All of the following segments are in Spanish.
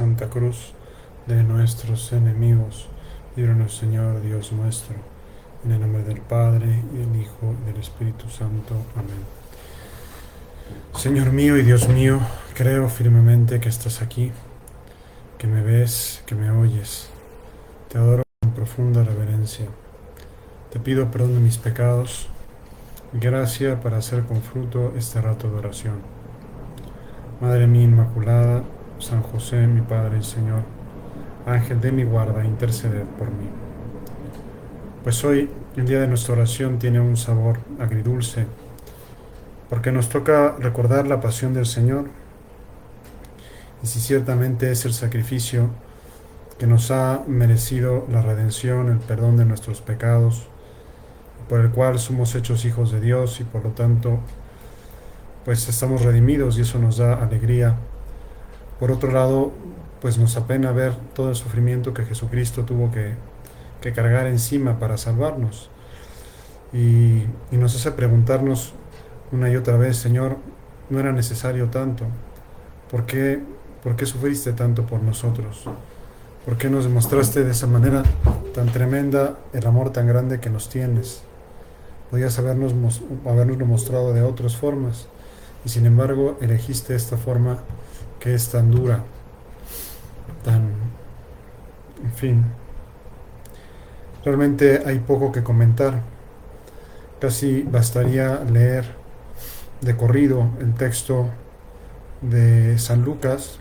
Santa Cruz de nuestros enemigos. Líbranos, Señor Dios nuestro, en el nombre del Padre, y del Hijo, y del Espíritu Santo. Amén. Señor mío y Dios mío, creo firmemente que estás aquí, que me ves, que me oyes. Te adoro con profunda reverencia. Te pido perdón de mis pecados, gracia para hacer con fruto este rato de oración. Madre mía Inmaculada, San José, mi Padre y Señor, Ángel de mi guarda, interceded por mí. Pues hoy, el día de nuestra oración, tiene un sabor agridulce, porque nos toca recordar la pasión del Señor, y si ciertamente es el sacrificio que nos ha merecido la redención, el perdón de nuestros pecados, por el cual somos hechos hijos de Dios y por lo tanto, pues estamos redimidos y eso nos da alegría. Por otro lado, pues nos apena ver todo el sufrimiento que Jesucristo tuvo que cargar encima para salvarnos. Y nos hace preguntarnos una y otra vez, Señor, no era necesario tanto. ¿Por qué, por qué sufriste tanto por nosotros? ¿Por qué nos demostraste de esa manera tan tremenda el amor tan grande que nos tienes? Podías habernoslo mostrado de otras formas, y sin embargo elegiste esta forma que es tan dura, tan, en fin. Realmente hay poco que comentar. Casi bastaría leer de corrido el texto de San Lucas,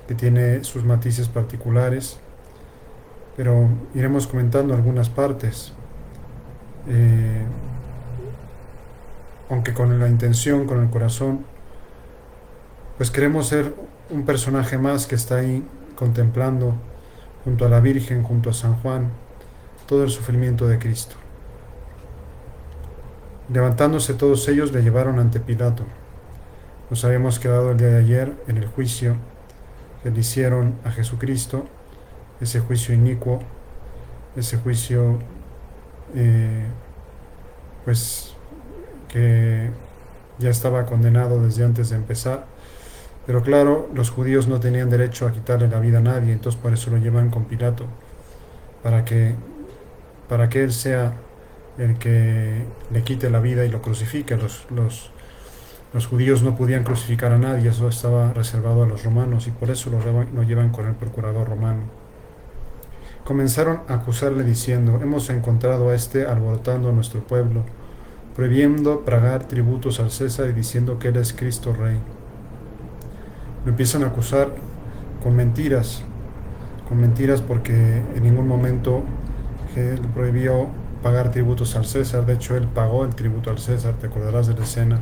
que tiene sus matices particulares, pero iremos comentando algunas partes, eh, aunque con la intención, con el corazón, pues queremos ser un personaje más que está ahí contemplando junto a la Virgen, junto a San Juan, todo el sufrimiento de Cristo. Levantándose todos ellos, le llevaron ante Pilato. Nos habíamos quedado el día de ayer en el juicio que le hicieron a Jesucristo, ese juicio inicuo, ese juicio pues que ya estaba condenado desde antes de empezar. Pero claro, los judíos no tenían derecho a quitarle la vida a nadie, entonces por eso lo llevan con Pilato, para que, para que él sea el que le quite la vida y lo crucifique. Los judíos no podían crucificar a nadie, eso estaba reservado a los romanos, y por eso lo llevan con el procurador romano. Comenzaron a acusarle diciendo: hemos encontrado a este alborotando a nuestro pueblo, prohibiendo pagar tributos al César y diciendo que él es Cristo Rey. Lo empiezan a acusar con mentiras porque en ningún momento él prohibió pagar tributos al César. De hecho, él pagó el tributo al César. Te acordarás de la escena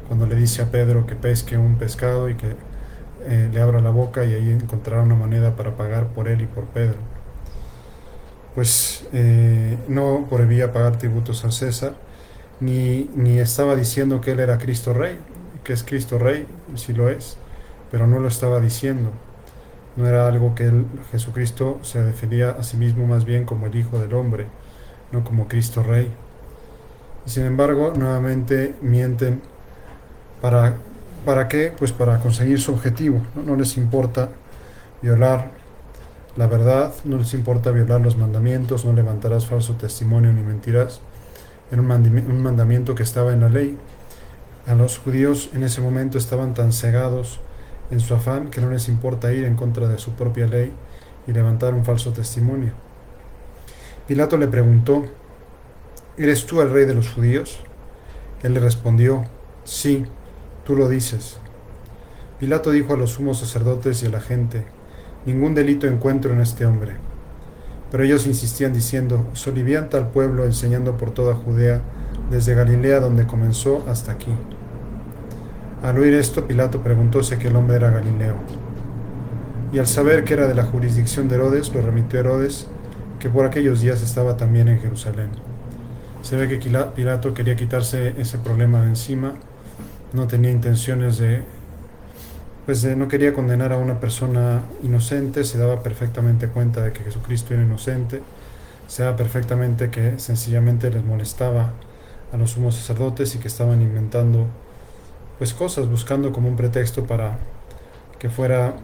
cuando le dice a Pedro que pesque un pescado y que le abra la boca, y ahí encontrará una moneda para pagar por él y por Pedro. Pues no prohibía pagar tributos al César, ni estaba diciendo que él era Cristo Rey, que es Cristo Rey, si lo es, pero no lo estaba diciendo. No era algo que Jesucristo se definía a sí mismo más bien como el Hijo del Hombre, no como Cristo Rey. Y sin embargo, nuevamente mienten. ¿Para qué? Pues para conseguir su objetivo. No les importa violar la verdad, no les importa violar los mandamientos: no levantarás falso testimonio ni mentirás. Era un mandamiento que estaba en la ley. A los judíos en ese momento estaban tan cegados en su afán que no les importa ir en contra de su propia ley y levantar un falso testimonio. Pilato le preguntó: ¿eres tú el rey de los judíos? Él le respondió: sí, tú lo dices. Pilato dijo a los sumos sacerdotes y a la gente: ningún delito encuentro en este hombre. Pero ellos insistían diciendo: solivianta al pueblo, enseñando por toda Judea, desde Galilea donde comenzó hasta aquí. Al oír esto, Pilato preguntó si aquel hombre era Galileo. Y al saber que era de la jurisdicción de Herodes, lo remitió a Herodes, que por aquellos días estaba también en Jerusalén. Se ve que Pilato quería quitarse ese problema de encima. No tenía intenciones no quería condenar a una persona inocente. Se daba perfectamente cuenta de que Jesucristo era inocente. Se daba perfectamente que sencillamente les molestaba a los sumos sacerdotes y que estaban inventando pues cosas, buscando como un pretexto para que fuera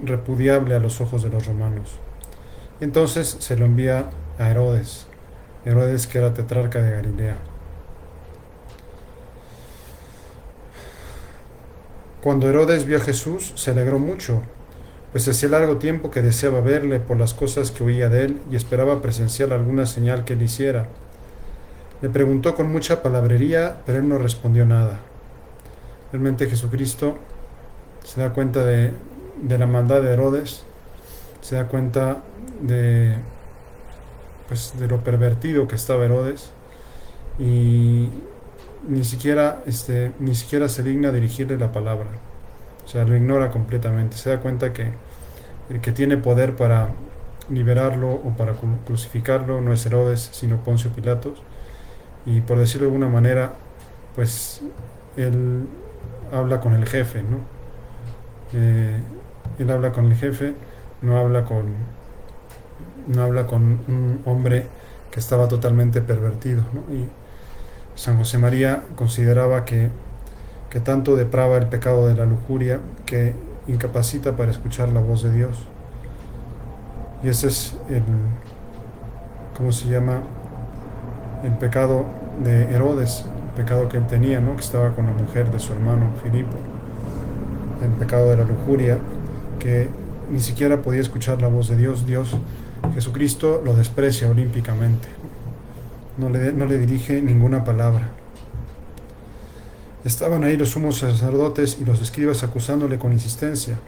repudiable a los ojos de los romanos. Entonces se lo envía a Herodes, Herodes que era tetrarca de Galilea. Cuando Herodes vio a Jesús, se alegró mucho, pues hacía largo tiempo que deseaba verle por las cosas que oía de él y esperaba presenciar alguna señal que él hiciera. Le preguntó con mucha palabrería, pero él no respondió nada. Realmente Jesucristo se da cuenta de la maldad de Herodes, se da cuenta de, pues, de lo pervertido que estaba Herodes y ni siquiera se digna dirigirle la palabra. O sea, lo ignora completamente. Se da cuenta que el que tiene poder para liberarlo o para crucificarlo no es Herodes, sino Poncio Pilatos. Y por decirlo de alguna manera, pues él habla con el jefe, ¿no? Él habla con el jefe, no habla con, no habla con un hombre que estaba totalmente pervertido, ¿no? Y San José María consideraba que tanto deprava el pecado de la lujuria que incapacita para escuchar la voz de Dios. Y ese es ¿cómo se llama? El pecado de Herodes, el pecado que él tenía, ¿no? Que estaba con la mujer de su hermano Filipo. El pecado de la lujuria, que ni siquiera podía escuchar la voz de Dios. Jesucristo lo desprecia olímpicamente. No le dirige ninguna palabra. Estaban ahí los sumos sacerdotes y los escribas acusándole con insistencia.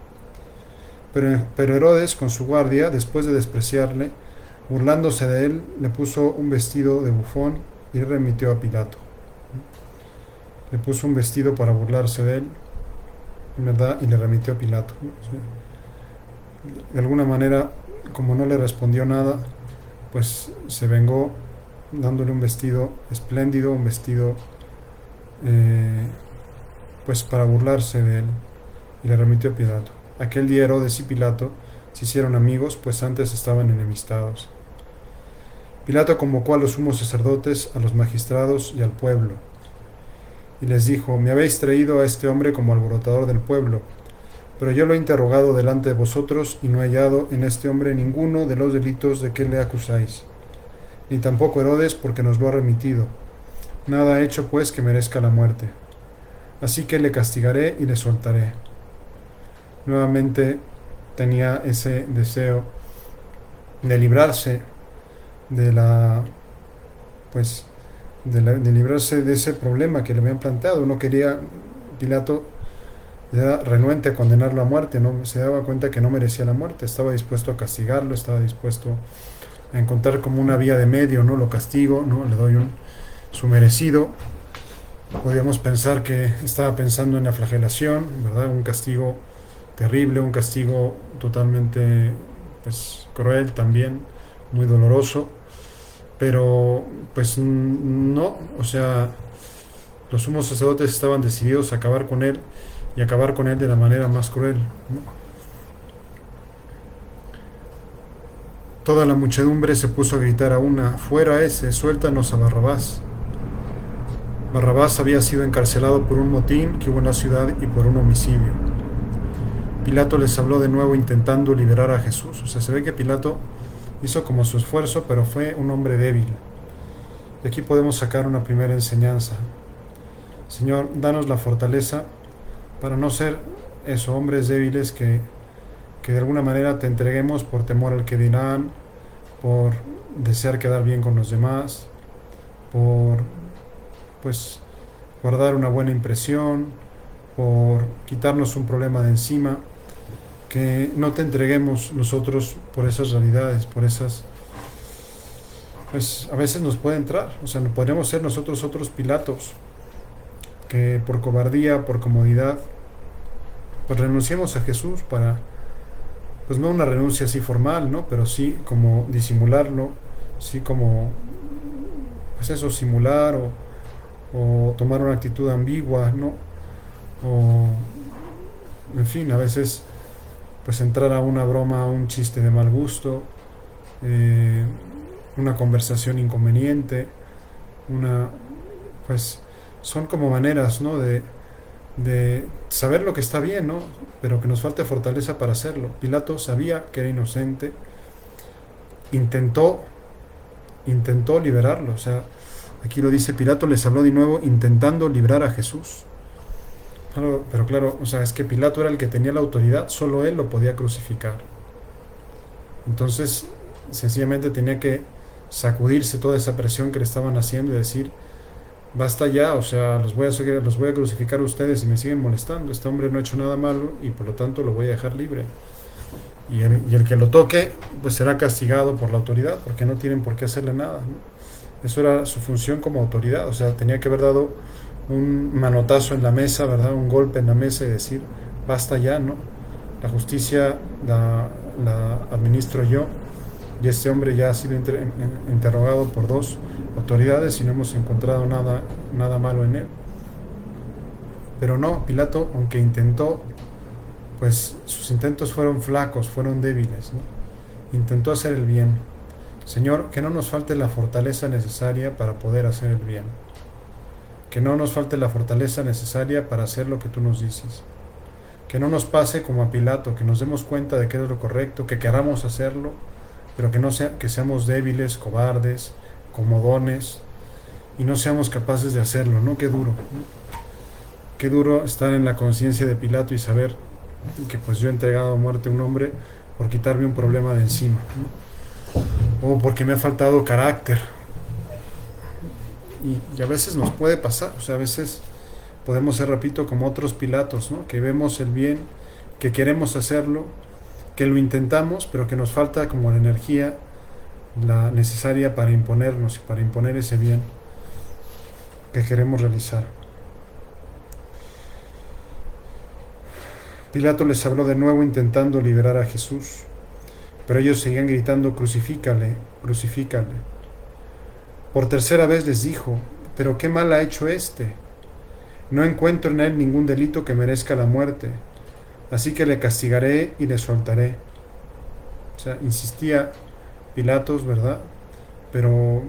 Pero Herodes, con su guardia, después de despreciarle, burlándose de él, le puso un vestido de bufón y remitió a Pilato. Le puso un vestido para burlarse de él, ¿verdad? Y le remitió a Pilato. De alguna manera, como no le respondió nada, pues se vengó dándole un vestido espléndido, un vestido pues para burlarse de él, y le remitió a Pilato. Aquel día Herodes y Pilato se hicieron amigos, pues antes estaban enemistados. Pilato convocó a los sumos sacerdotes, a los magistrados y al pueblo, y les dijo: me habéis traído a este hombre como alborotador del pueblo, pero yo lo he interrogado delante de vosotros y no he hallado en este hombre ninguno de los delitos de que le acusáis, ni tampoco Herodes, porque nos lo ha remitido. Nada ha hecho pues que merezca la muerte. Así que le castigaré y le soltaré. Nuevamente tenía ese deseo de librarse de de librarse de ese problema que le habían planteado. No quería, Pilato era renuente a condenarlo a muerte, no se daba cuenta que no merecía la muerte, estaba dispuesto a castigarlo, estaba dispuesto a encontrar como una vía de medio, no lo castigo, no le doy su merecido. Podríamos pensar que estaba pensando en la flagelación, ¿verdad? Un castigo terrible, un castigo totalmente, pues, cruel también, muy doloroso, pero pues no, o sea, los sumos sacerdotes estaban decididos a acabar con él y acabar con él de la manera más cruel, ¿no? Toda la muchedumbre se puso a gritar a una: fuera ese, suéltanos a Barrabás. Barrabás había sido encarcelado por un motín que hubo en la ciudad y por un homicidio. Pilato les habló de nuevo intentando liberar a Jesús. O sea, se ve que Pilato hizo como su esfuerzo, pero fue un hombre débil. De aquí podemos sacar una primera enseñanza. Señor, danos la fortaleza para no ser esos hombres débiles que de alguna manera te entreguemos por temor al que dirán, por desear quedar bien con los demás, por pues guardar una buena impresión, por quitarnos un problema de encima, que no te entreguemos nosotros por esas realidades, por esas, pues a veces nos puede entrar, o sea, no podríamos ser nosotros otros Pilatos, que por cobardía, por comodidad, pues renunciemos a Jesús para, pues no una renuncia así formal, ¿no? Pero sí como disimularlo, sí como, pues eso, simular o tomar una actitud ambigua, ¿no? O, en fin, a veces, pues entrar a una broma, a un chiste de mal gusto, una conversación inconveniente, pues son como maneras, ¿no? De saber lo que está bien, ¿no? pero que nos falte fortaleza para hacerlo. Pilato sabía que era inocente, intentó, intentó liberarlo. O sea, aquí lo dice, Pilato les habló de nuevo intentando librar a Jesús. Pero claro, o sea, es que Pilato era el que tenía la autoridad, solo él lo podía crucificar. Entonces, sencillamente tenía que sacudirse toda esa presión que le estaban haciendo y decir, basta ya, o sea, los voy a crucificar a ustedes y me siguen molestando. Este hombre no ha hecho nada malo y por lo tanto lo voy a dejar libre. Y el que lo toque, pues será castigado por la autoridad, porque no tienen por qué hacerle nada, ¿no? Eso era su función como autoridad, o sea, tenía que haber dado un manotazo en la mesa, ¿verdad? Un golpe en la mesa y decir, basta ya, ¿no? La justicia la administro yo y este hombre ya ha sido interrogado por dos autoridades y no hemos encontrado nada malo en él. Pero no, Pilato, aunque intentó, pues sus intentos fueron flacos, fueron débiles, ¿no? Intentó hacer el bien. Señor, que no nos falte la fortaleza necesaria para poder hacer el bien. Que no nos falte la fortaleza necesaria para hacer lo que tú nos dices. Que no nos pase como a Pilato, que nos demos cuenta de que es lo correcto, que queramos hacerlo, pero que seamos débiles, cobardes, comodones, y no seamos capaces de hacerlo, ¿no? Qué duro, ¿no? Qué duro estar en la conciencia de Pilato y saber que pues yo he entregado a muerte a un hombre por quitarme un problema de encima, ¿no? O porque me ha faltado carácter. Y a veces nos puede pasar, o sea, a veces podemos ser, repito, como otros Pilatos, ¿no? Que vemos el bien, que queremos hacerlo, que lo intentamos, pero que nos falta como la energía, la necesaria para imponernos y para imponer ese bien que queremos realizar. Pilato les habló de nuevo intentando liberar a Jesús, pero ellos seguían gritando, crucifícale, crucifícale. Por tercera vez les dijo, pero ¿qué mal ha hecho este? No encuentro en él ningún delito que merezca la muerte, así que le castigaré y le soltaré. O sea, insistía Pilatos, ¿verdad? Pero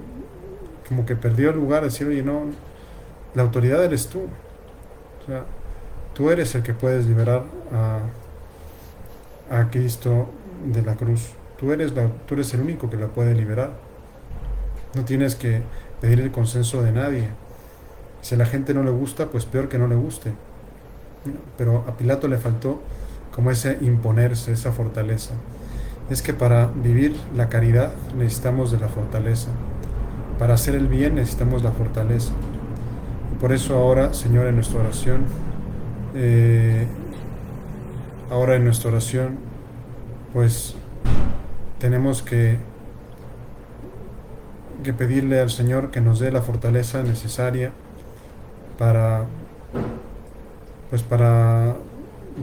como que perdió el lugar, decir, oye, no, la autoridad eres tú. O sea, tú eres el que puedes liberar a Cristo de la cruz. Tú eres el único que la puede liberar. No tienes que pedir el consenso de nadie. Si a la gente no le gusta, pues peor que no le guste. Pero a Pilato le faltó como ese imponerse, esa fortaleza. Es que para vivir la caridad necesitamos de la fortaleza. Para hacer el bien necesitamos la fortaleza. Y por eso ahora, Señor, en nuestra oración, pues tenemos que pedirle al Señor que nos dé la fortaleza necesaria para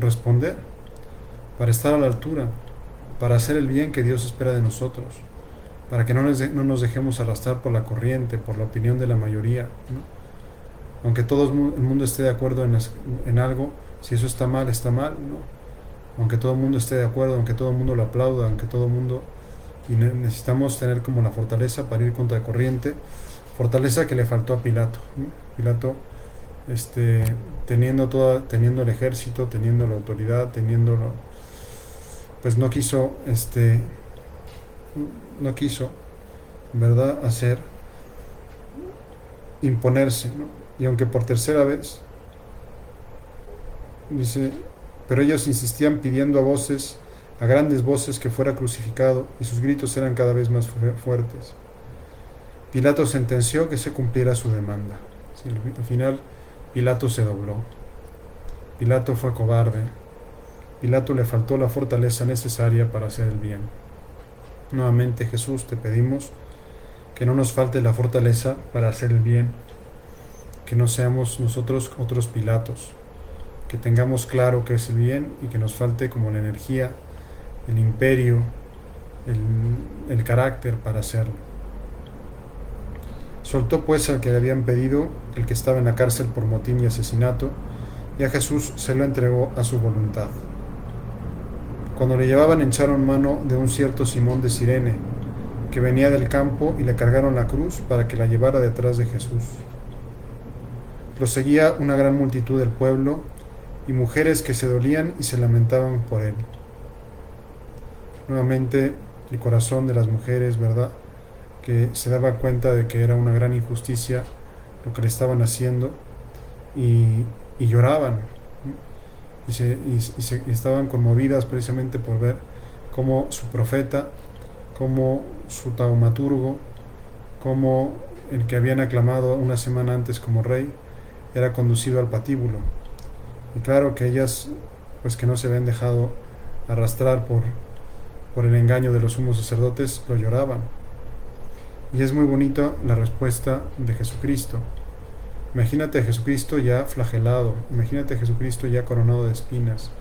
responder, para estar a la altura, para hacer el bien que Dios espera de nosotros, para que no nos dejemos arrastrar por la corriente, por la opinión de la mayoría, ¿no? Aunque todo el mundo esté de acuerdo en algo, si eso está mal, ¿no? Aunque todo el mundo esté de acuerdo, aunque todo el mundo lo aplauda, aunque todo el mundo... Y necesitamos tener como la fortaleza para ir contra corriente, fortaleza que le faltó a Pilato, ¿no? Pilato, teniendo el ejército, teniendo la autoridad, pues no quiso, ¿verdad?, imponerse, ¿no? Y aunque por tercera vez, dice, pero ellos insistían pidiendo a grandes voces que fuera crucificado, y sus gritos eran cada vez más fuertes. Pilato sentenció que se cumpliera su demanda. Sí, al final, Pilato se dobló. Pilato fue cobarde. Pilato le faltó la fortaleza necesaria para hacer el bien. Nuevamente, Jesús, te pedimos que no nos falte la fortaleza para hacer el bien, que no seamos nosotros otros Pilatos, que tengamos claro que es el bien y que nos falte como la energía, el imperio, el carácter para hacerlo. Soltó pues al que le habían pedido, el que estaba en la cárcel por motín y asesinato, y a Jesús se lo entregó a su voluntad. Cuando le llevaban, echaron mano de un cierto Simón de Cirene, que venía del campo, y le cargaron la cruz para que la llevara detrás de Jesús. Lo seguía una gran multitud del pueblo, y mujeres que se dolían y se lamentaban por él. Nuevamente, el corazón de las mujeres, ¿verdad? Que se daba cuenta de que era una gran injusticia lo que le estaban haciendo y, y lloraban, ¿no? Y estaban conmovidas precisamente por ver cómo su profeta, cómo su taumaturgo, cómo el que habían aclamado una semana antes como rey, era conducido al patíbulo. Y claro que ellas, pues que no se habían dejado arrastrar por el engaño de los sumos sacerdotes, lo lloraban. Y es muy bonito la respuesta de Jesucristo. Imagínate a Jesucristo ya flagelado, imagínate a Jesucristo ya coronado de espinas,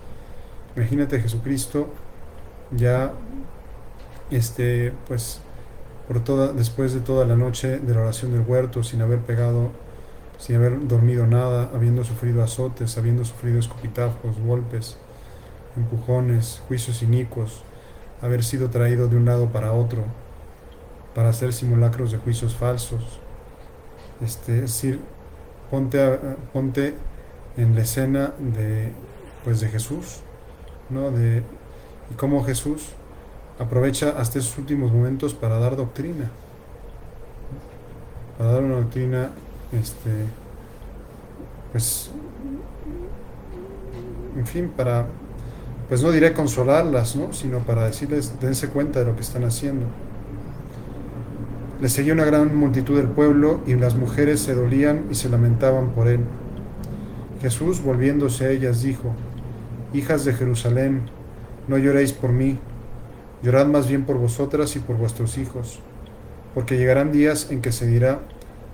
imagínate a Jesucristo ya, pues, después de toda la noche de la oración del huerto, sin haber pegado, sin haber dormido nada, habiendo sufrido azotes, habiendo sufrido escupitazos, golpes, empujones, juicios inicuos, haber sido traído de un lado para otro, para hacer simulacros de juicios falsos. Es decir, ponte en la escena de Jesús, ¿no? Y cómo Jesús aprovecha hasta esos últimos momentos para dar doctrina, para dar una doctrina, pues, en fin, pues no diré consolarlas, ¿no? Sino para decirles, dense cuenta de lo que están haciendo. Le seguía una gran multitud del pueblo y las mujeres se dolían y se lamentaban por él. Jesús, volviéndose a ellas, dijo: Hijas de Jerusalén, no lloréis por mí, llorad más bien por vosotras y por vuestros hijos, porque llegarán días en que se dirá: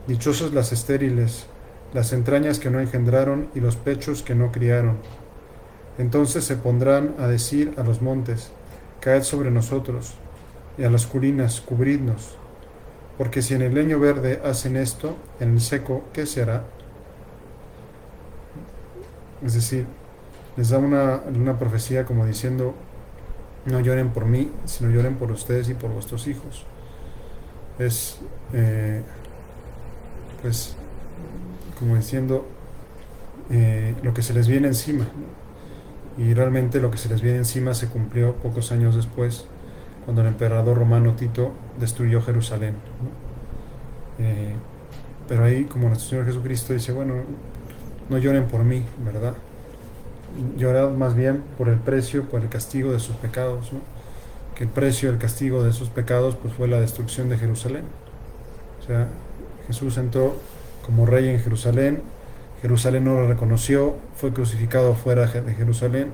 dichosas las estériles, las entrañas que no engendraron y los pechos que no criaron. Entonces se pondrán a decir a los montes: caed sobre nosotros, y a las colinas: cubridnos. Porque si en el leño verde hacen esto, en el seco, ¿qué se hará? Es decir, les da una profecía como diciendo: no lloren por mí, sino lloren por ustedes y por vuestros hijos. Es, pues, como diciendo, lo que se les viene encima, ¿no? Y realmente lo que se les viene encima se cumplió pocos años después, cuando el emperador romano Tito destruyó Jerusalén, ¿no? Pero ahí, como nuestro Señor Jesucristo dice, bueno, no lloren por mí, ¿verdad? Llorad más bien por el precio, por el castigo de sus pecados, ¿no? Que el precio, el castigo de sus pecados, pues fue la destrucción de Jerusalén. O sea, Jesús entró como rey en Jerusalén, Jerusalén no lo reconoció, fue crucificado fuera de Jerusalén,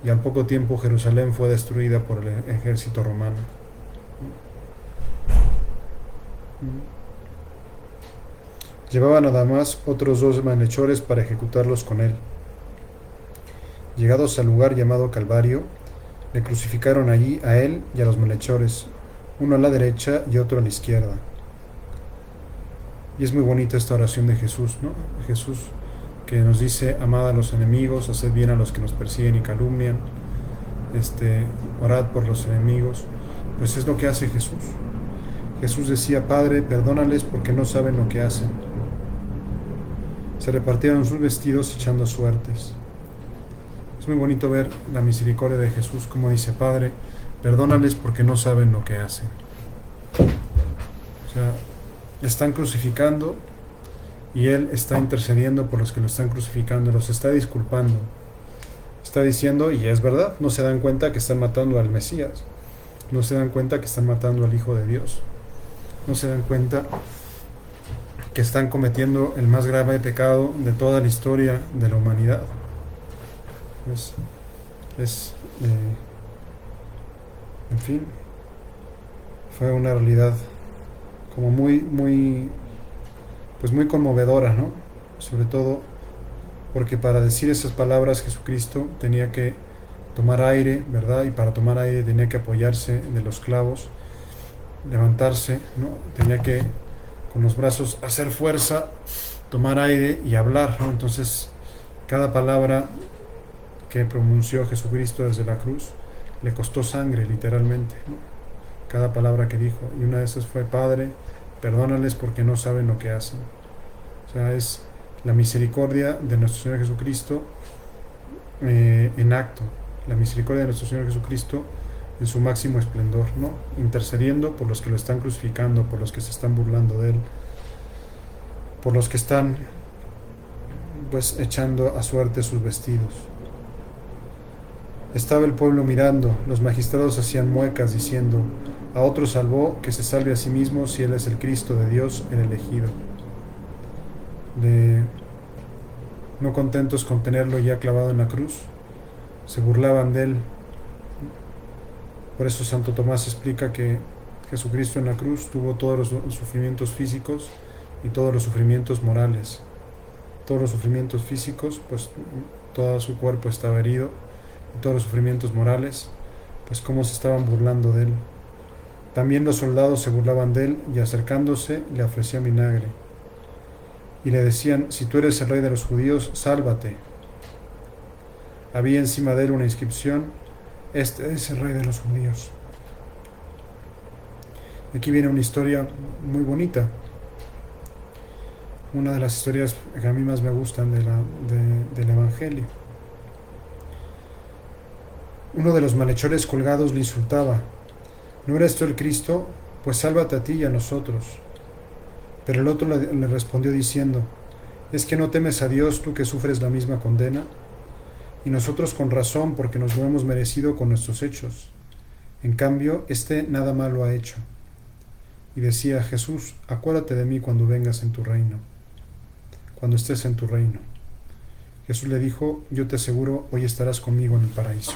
y al poco tiempo Jerusalén fue destruida por el ejército romano. Llevaban además otros 2 malhechores para ejecutarlos con él. Llegados al lugar llamado Calvario, le crucificaron allí a él y a los malhechores, uno a la derecha y otro a la izquierda. Y es muy bonita esta oración de Jesús, ¿no? Jesús que nos dice: amad a los enemigos, haced bien a los que nos persiguen y calumnian, orad por los enemigos. Pues es lo que hace Jesús. Jesús decía: Padre, perdónales porque no saben lo que hacen. Se repartieron sus vestidos echando suertes. Es muy bonito ver la misericordia de Jesús, como dice: Padre, perdónales porque no saben lo que hacen. O sea, están crucificando y Él está intercediendo por los que lo están crucificando, los está disculpando. Está diciendo, y es verdad, no se dan cuenta que están matando al Mesías, no se dan cuenta que están matando al Hijo de Dios, no se dan cuenta que están cometiendo el más grave pecado de toda la historia de la humanidad. En fin, fue una realidad como pues muy conmovedora, ¿no? Sobre todo porque para decir esas palabras Jesucristo tenía que tomar aire, ¿verdad? Y para tomar aire tenía que apoyarse de los clavos, levantarse, ¿no? Tenía que con los brazos hacer fuerza, tomar aire y hablar, ¿no? Entonces, cada palabra que pronunció Jesucristo desde la cruz le costó sangre, literalmente, ¿no? Cada palabra que dijo. Y una de esas fue: Padre, perdónales porque no saben lo que hacen. O sea, es la misericordia de nuestro Señor Jesucristo en acto, la misericordia de nuestro Señor Jesucristo en su máximo esplendor, ¿no? Intercediendo por los que lo están crucificando, por los que se están burlando de él, por los que están pues echando a suerte sus vestidos. Estaba el pueblo mirando, los magistrados hacían muecas diciendo: a otro salvó, que se salve a sí mismo si él es el Cristo de Dios, el elegido. No contentos con tenerlo ya clavado en la cruz, se burlaban de él. Por eso Santo Tomás explica que Jesucristo en la cruz tuvo todos los sufrimientos físicos y todos los sufrimientos morales. Todos los sufrimientos físicos, pues todo su cuerpo estaba herido, y todos los sufrimientos morales, pues cómo se estaban burlando de él. También los soldados se burlaban de él y acercándose le ofrecían vinagre. Y le decían: si tú eres el rey de los judíos, sálvate. Había encima de él una inscripción: este es el rey de los judíos. Aquí viene una historia muy bonita. Una de las historias que a mí más me gustan del Evangelio. Uno de los malhechores colgados le insultaba: ¿no eres tú el Cristo? Pues sálvate a ti y a nosotros. Pero el otro le respondió diciendo: ¿es que no temes a Dios, tú que sufres la misma condena? Y nosotros con razón, porque nos lo hemos merecido con nuestros hechos. En cambio, este nada malo ha hecho. Y decía: Jesús, acuérdate de mí cuando vengas en tu reino, cuando estés en tu reino. Jesús le dijo: yo te aseguro, hoy estarás conmigo en el paraíso.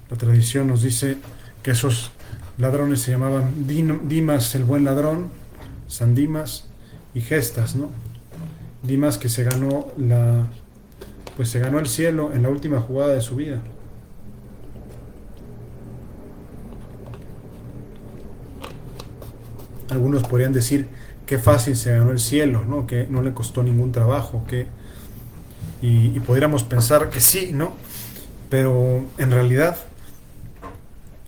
La tradición nos dice que esos ladrones se llamaban Dimas el buen ladrón, San Dimas, y Gestas, ¿no? Dimas, que se ganó el cielo en la última jugada de su vida. Algunos podrían decir: qué fácil se ganó el cielo, ¿no? Que no le costó ningún trabajo, y podríamos pensar que sí, ¿no? Pero en realidad,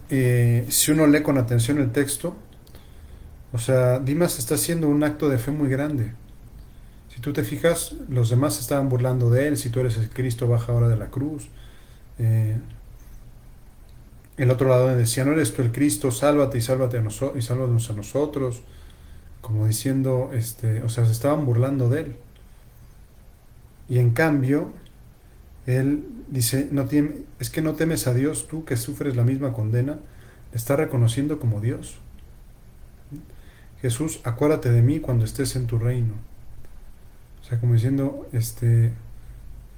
si uno lee con atención el texto, o sea, Dimas está haciendo un acto de fe muy grande. Si tú te fijas, los demás se estaban burlando de él: si tú eres el Cristo, baja ahora de la cruz. El otro lado decía: no eres tú el Cristo, sálvate y sálvanos a nosotros. Como diciendo, o sea, se estaban burlando de él. Y en cambio, él dice: es que no temes a Dios, tú que sufres la misma condena. Le está reconociendo como Dios. Jesús, acuérdate de mí cuando estés en tu reino. O sea, como diciendo,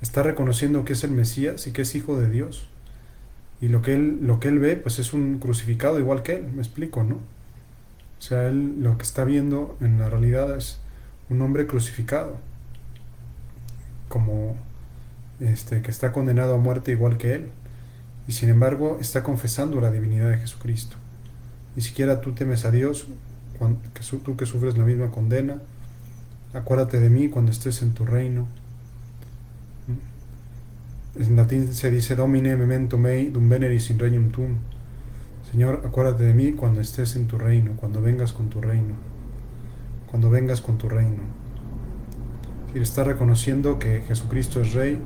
está reconociendo que es el Mesías y que es hijo de Dios. Y lo que él ve, pues es un crucificado igual que él, me explico, ¿no? O sea, él lo que está viendo en la realidad es un hombre crucificado, como que está condenado a muerte igual que él. Y sin embargo está confesando la divinidad de Jesucristo. Ni siquiera tú temes a Dios, tú que sufres la misma condena. Acuérdate de mí cuando estés en tu reino. En latín se dice: Domine memento mei dum veneris in regnum tuum. Señor, acuérdate de mí cuando estés en tu reino, cuando vengas con tu reino. Cuando vengas con tu reino. Y está reconociendo que Jesucristo es Rey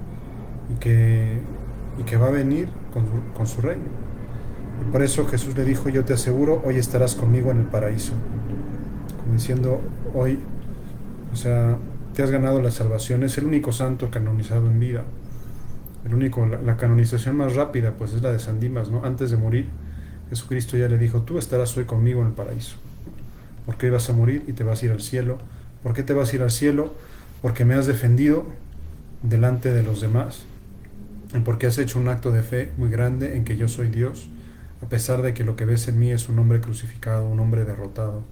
y que va a venir con su reino. Y por eso Jesús le dijo: yo te aseguro, hoy estarás conmigo en el paraíso. Como diciendo, hoy, o sea, te has ganado la salvación. Es el único santo canonizado en vida. La canonización más rápida, pues, es la de San Dimas, ¿no? Antes de morir, Jesucristo ya le dijo: tú estarás hoy conmigo en el paraíso. Porque hoy vas a morir y te vas a ir al cielo. ¿Por qué te vas a ir al cielo? Porque me has defendido delante de los demás. Y porque has hecho un acto de fe muy grande en que yo soy Dios, a pesar de que lo que ves en mí es un hombre crucificado, un hombre derrotado,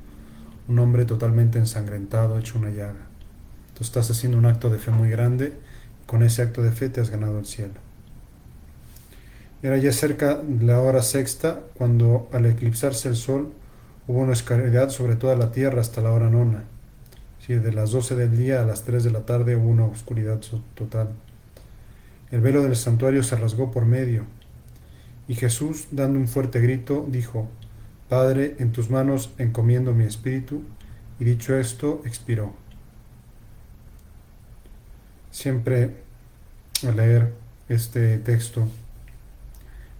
un hombre totalmente ensangrentado, hecho una llaga. Tú estás haciendo un acto de fe muy grande. Con ese acto de fe te has ganado el cielo. Era ya cerca la hora sexta, cuando al eclipsarse el sol hubo una oscuridad sobre toda la tierra hasta la hora nona. Sí, de las 12 del día a las 3 de la tarde hubo una oscuridad total. El velo del santuario se rasgó por medio, y Jesús, dando un fuerte grito, dijo: Padre, en tus manos encomiendo mi espíritu, y dicho esto, expiró. Siempre al leer este texto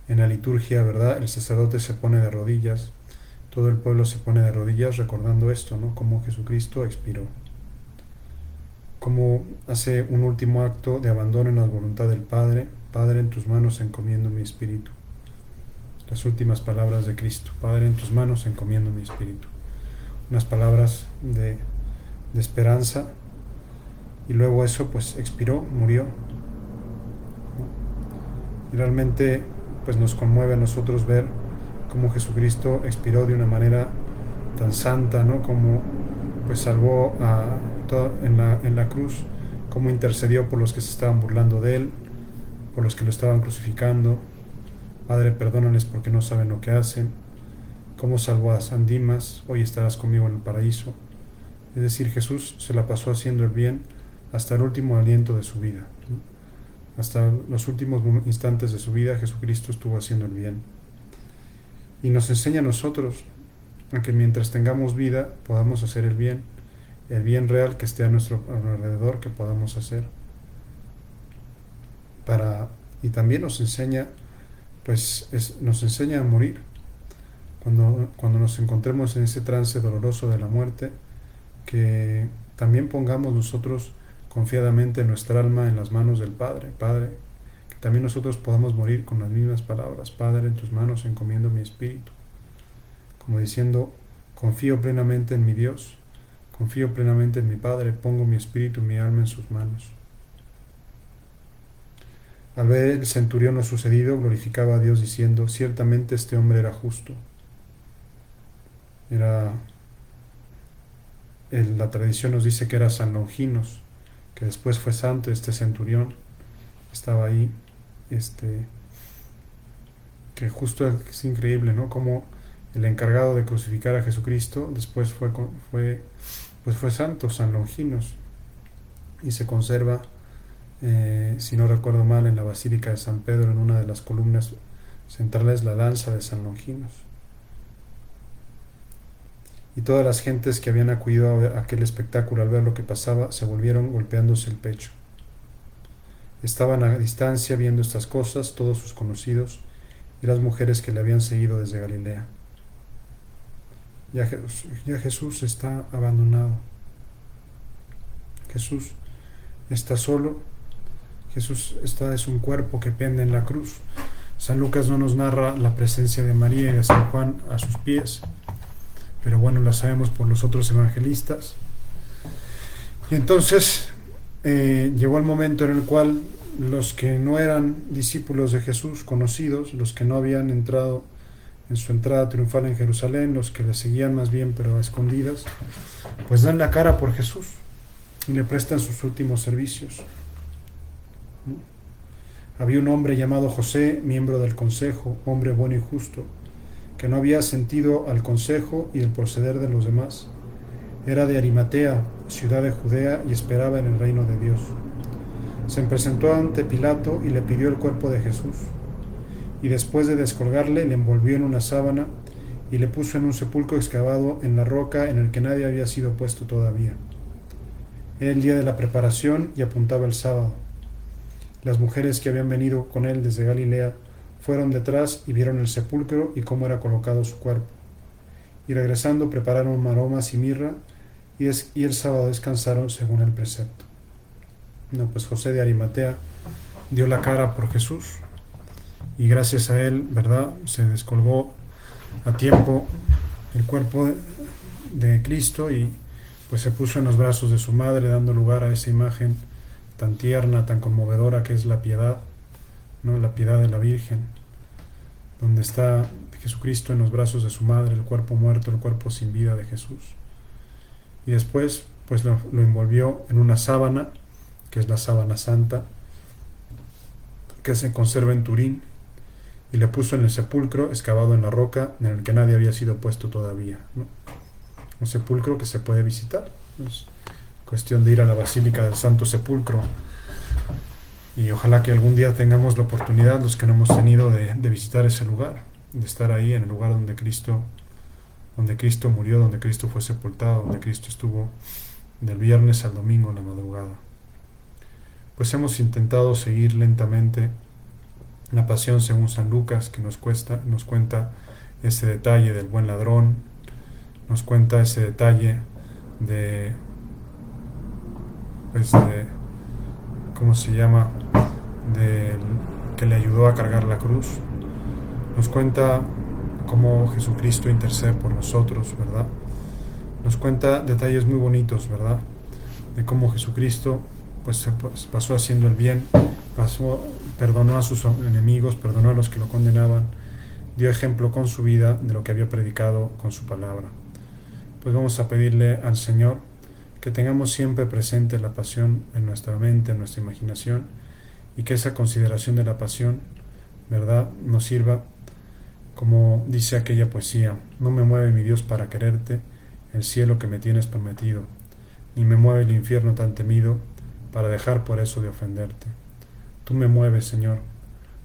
en la liturgia, ¿verdad? El sacerdote se pone de rodillas, todo el pueblo se pone de rodillas recordando esto, ¿no? Cómo Jesucristo expiró, cómo hace un último acto de abandono en la voluntad del Padre. Padre, en tus manos encomiendo mi espíritu. Las últimas palabras de Cristo. Padre, en tus manos encomiendo mi espíritu. Unas palabras de esperanza, y luego eso pues expiró, murió. Y realmente pues nos conmueve a nosotros ver cómo Jesucristo expiró de una manera tan santa, ¿no? Como pues salvó en la cruz, cómo intercedió por los que se estaban burlando de él, por los que lo estaban crucificando. Padre, perdónales porque no saben lo que hacen. Cómo salvó a San Dimas, hoy estarás conmigo en el paraíso. Es decir, Jesús se la pasó haciendo el bien hasta el último aliento de su vida. Hasta los últimos instantes de su vida, Jesucristo estuvo haciendo el bien. Y nos enseña a nosotros a que mientras tengamos vida podamos hacer el bien real que esté a nuestro alrededor, que podamos hacer. Y también nos enseña, nos enseña a morir. Cuando nos encontremos en ese trance doloroso de la muerte, que también pongamos nosotros confiadamente nuestra alma en las manos del Padre. Padre, que también nosotros podamos morir con las mismas palabras. Padre, en tus manos encomiendo mi espíritu. Como diciendo, confío plenamente en mi Dios, confío plenamente en mi Padre, pongo mi espíritu y mi alma en sus manos. Al ver el centurión lo sucedido, glorificaba a Dios diciendo, ciertamente este hombre era justo. La tradición nos dice que era San Longinos, que después fue santo. Este centurión estaba ahí, que justo es increíble, ¿no? Como el encargado de crucificar a Jesucristo después fue santo, San Longinos, y se conserva, si no recuerdo mal, en la Basílica de San Pedro, en una de las columnas centrales, la lanza de San Longinos. Y todas las gentes que habían acudido a aquel espectáculo al ver lo que pasaba se volvieron golpeándose el pecho. Estaban a distancia viendo estas cosas todos sus conocidos y las mujeres que le habían seguido desde Galilea. Ya Jesús está abandonado. Jesús está solo. Jesús es un cuerpo que pende en la cruz. San Lucas no nos narra la presencia de María y de San Juan a sus pies, pero bueno, la sabemos por los otros evangelistas. Y entonces llegó el momento en el cual los que no eran discípulos de Jesús, conocidos, los que no habían entrado en su entrada triunfal en Jerusalén, los que le seguían más bien pero a escondidas, pues dan la cara por Jesús y le prestan sus últimos servicios. Había un hombre llamado José, miembro del consejo, hombre bueno y justo, que no había sentido al consejo y el proceder de los demás. Era de Arimatea, ciudad de Judea, y esperaba en el reino de Dios. Se presentó ante Pilato y le pidió el cuerpo de Jesús. Y después de descolgarle, le envolvió en una sábana y le puso en un sepulcro excavado en la roca en el que nadie había sido puesto todavía. Era el día de la preparación y apuntaba el sábado. Las mujeres que habían venido con él desde Galilea fueron detrás y vieron el sepulcro y cómo era colocado su cuerpo. Y regresando prepararon maromas y mirra, y el sábado descansaron según el precepto. No, pues José de Arimatea dio la cara por Jesús, y gracias a él, ¿verdad?, se descolgó a tiempo el cuerpo de Cristo, y pues se puso en los brazos de su madre, dando lugar a esa imagen tan tierna, tan conmovedora que es la piedad, ¿no? La piedad de la Virgen, donde está Jesucristo en los brazos de su madre, el cuerpo muerto, el cuerpo sin vida de Jesús. Y después pues lo envolvió en una sábana, que es la sábana santa, que se conserva en Turín, y le puso en el sepulcro excavado en la roca en el que nadie había sido puesto todavía, ¿no? Un sepulcro que se puede visitar. Es cuestión de ir a la Basílica del Santo Sepulcro, y ojalá que algún día tengamos la oportunidad, los que no hemos tenido, de visitar ese lugar, de estar ahí en el lugar donde Cristo murió, donde Cristo fue sepultado, donde Cristo estuvo del viernes al domingo en la madrugada. Pues hemos intentado seguir lentamente La pasión según San Lucas, que nos cuenta ese detalle del buen ladrón, nos cuenta ese detalle de, pues de ¿cómo se llama? Del que le ayudó a cargar la cruz. Nos cuenta cómo Jesucristo intercede por nosotros, ¿verdad? Nos cuenta detalles muy bonitos, ¿verdad? De cómo Jesucristo pues pasó haciendo el bien, perdonó a sus enemigos, perdonó a los que lo condenaban, dio ejemplo con su vida de lo que había predicado con su palabra. Pues vamos a pedirle al Señor que tengamos siempre presente la pasión en nuestra mente, en nuestra imaginación, y que esa consideración de la pasión, ¿verdad?, nos sirva, como dice aquella poesía: no me mueve mi Dios para quererte, el cielo que me tienes prometido, ni me mueve el infierno tan temido, para dejar por eso de ofenderte. Tú me mueves, Señor,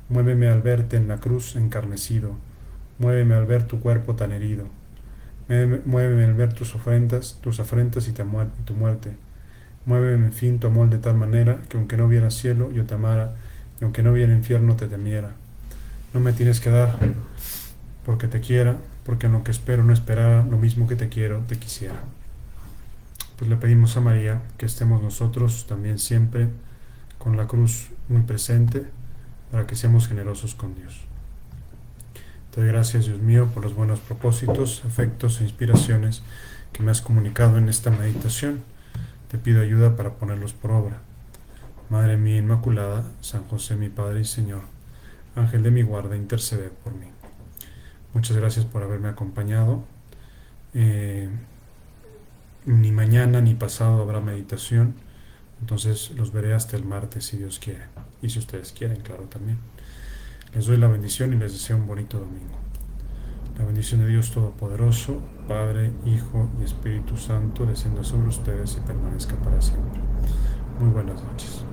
muéveme al verte en la cruz encarnecido, muéveme al ver tu cuerpo tan herido, muéveme al ver tus afrentas y tu muerte. Muéveme, en fin, tu amor de tal manera que aunque no hubiera cielo, yo te amara, y aunque no hubiera infierno, te temiera. No me tienes que dar porque te quiera, porque en lo que espero no esperara, lo mismo que te quiero, te quisiera. Pues le pedimos a María que estemos nosotros también siempre con la cruz muy presente, para que seamos generosos con Dios. Te doy gracias, Dios mío, por los buenos propósitos, afectos e inspiraciones que me has comunicado en esta meditación. Te pido ayuda para ponerlos por obra. Madre mía Inmaculada, San José mi Padre y Señor, Ángel de mi guarda, intercede por mí. Muchas gracias por haberme acompañado. Ni mañana ni pasado habrá meditación, entonces los veré hasta el martes si Dios quiere, y si ustedes quieren, claro, también. Les doy la bendición y les deseo un bonito domingo. La bendición de Dios Todopoderoso, Padre, Hijo y Espíritu Santo, descienda sobre ustedes y permanezca para siempre. Muy buenas noches.